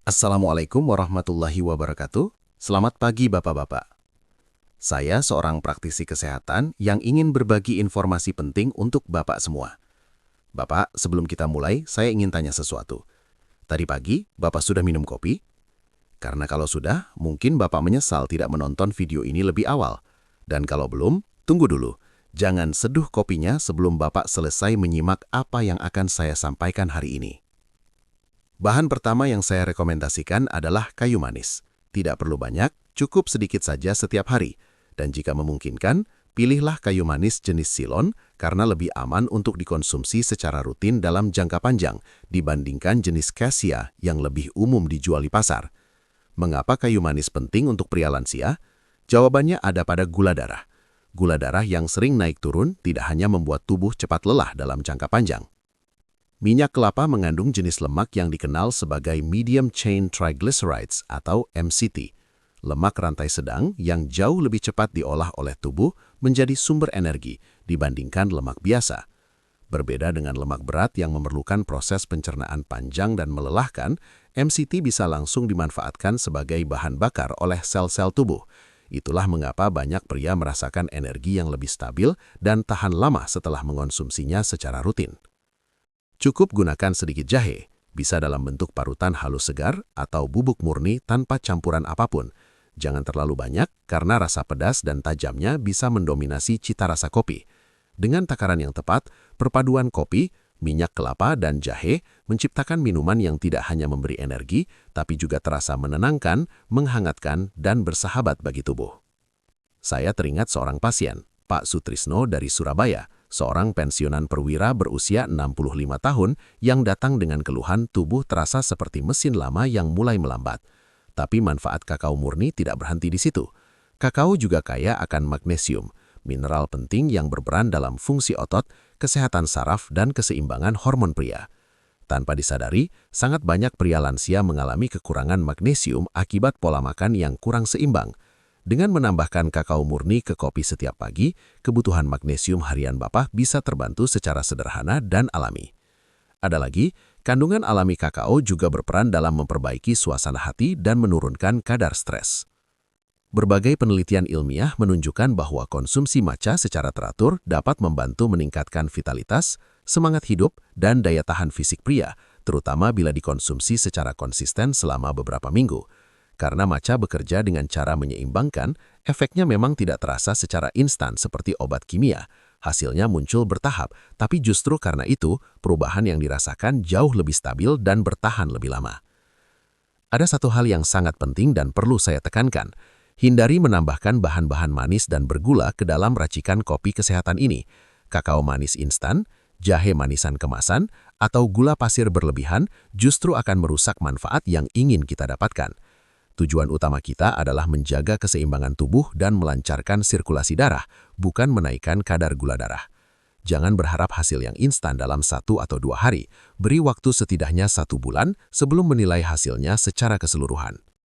Assalamualaikum warahmatullahi wabarakatuh. Selamat pagi Bapak-Bapak. Saya seorang praktisi kesehatan yang ingin berbagi informasi penting untuk Bapak semua. Bapak, sebelum kita mulai, saya ingin tanya sesuatu. Tadi pagi, Bapak sudah minum kopi? Karena kalau sudah, mungkin Bapak menyesal tidak menonton video ini lebih awal. Dan kalau belum, tunggu dulu. Jangan seduh kopinya sebelum Bapak selesai menyimak apa yang akan saya sampaikan hari ini. Bahan pertama yang saya rekomendasikan adalah kayu manis. Tidak perlu banyak, cukup sedikit saja setiap hari. Dan jika memungkinkan, pilihlah kayu manis jenis Ceylon karena lebih aman untuk dikonsumsi secara rutin dalam jangka panjang dibandingkan jenis Cassia yang lebih umum dijual di pasar. Mengapa kayu manis penting untuk pria lansia? Jawabannya ada pada gula darah. Gula darah yang sering naik turun tidak hanya membuat tubuh cepat lelah dalam jangka panjang. Minyak kelapa mengandung jenis lemak yang dikenal sebagai medium chain triglycerides atau MCT. Lemak rantai sedang yang jauh lebih cepat diolah oleh tubuh menjadi sumber energi dibandingkan lemak biasa. Berbeda dengan lemak berat yang memerlukan proses pencernaan panjang dan melelahkan, MCT bisa langsung dimanfaatkan sebagai bahan bakar oleh sel-sel tubuh. Itulah mengapa banyak pria merasakan energi yang lebih stabil dan tahan lama setelah mengonsumsinya secara rutin. Cukup gunakan sedikit jahe, bisa dalam bentuk parutan halus segar atau bubuk murni tanpa campuran apapun. Jangan terlalu banyak karena rasa pedas dan tajamnya bisa mendominasi cita rasa kopi. Dengan takaran yang tepat, perpaduan kopi, minyak kelapa, dan jahe menciptakan minuman yang tidak hanya memberi energi, tapi juga terasa menenangkan, menghangatkan, dan bersahabat bagi tubuh. Saya teringat seorang pasien, Pak Sutrisno dari Surabaya, seorang pensiunan perwira berusia 65 tahun yang datang dengan keluhan tubuh terasa seperti mesin lama yang mulai melambat. Tapi manfaat kakao murni tidak berhenti di situ. Kakao juga kaya akan magnesium, mineral penting yang berperan dalam fungsi otot, kesehatan saraf, dan keseimbangan hormon pria. Tanpa disadari, sangat banyak pria lansia mengalami kekurangan magnesium akibat pola makan yang kurang seimbang. Dengan menambahkan kakao murni ke kopi setiap pagi, kebutuhan magnesium harian Bapak bisa terbantu secara sederhana dan alami. Ada lagi, kandungan alami kakao juga berperan dalam memperbaiki suasana hati dan menurunkan kadar stres. Berbagai penelitian ilmiah menunjukkan bahwa konsumsi matcha secara teratur dapat membantu meningkatkan vitalitas, semangat hidup, dan daya tahan fisik pria, terutama bila dikonsumsi secara konsisten selama beberapa minggu. Karena matcha bekerja dengan cara menyeimbangkan, efeknya memang tidak terasa secara instan seperti obat kimia. Hasilnya muncul bertahap, tapi justru karena itu, perubahan yang dirasakan jauh lebih stabil dan bertahan lebih lama. Ada satu hal yang sangat penting dan perlu saya tekankan. Hindari menambahkan bahan-bahan manis dan bergula ke dalam racikan kopi kesehatan ini. Kakao manis instan, jahe manisan kemasan, atau gula pasir berlebihan justru akan merusak manfaat yang ingin kita dapatkan. Tujuan utama kita adalah menjaga keseimbangan tubuh dan melancarkan sirkulasi darah, bukan menaikkan kadar gula darah. Jangan berharap hasil yang instan dalam 1 atau 2 hari. Beri waktu setidaknya 1 bulan sebelum menilai hasilnya secara keseluruhan.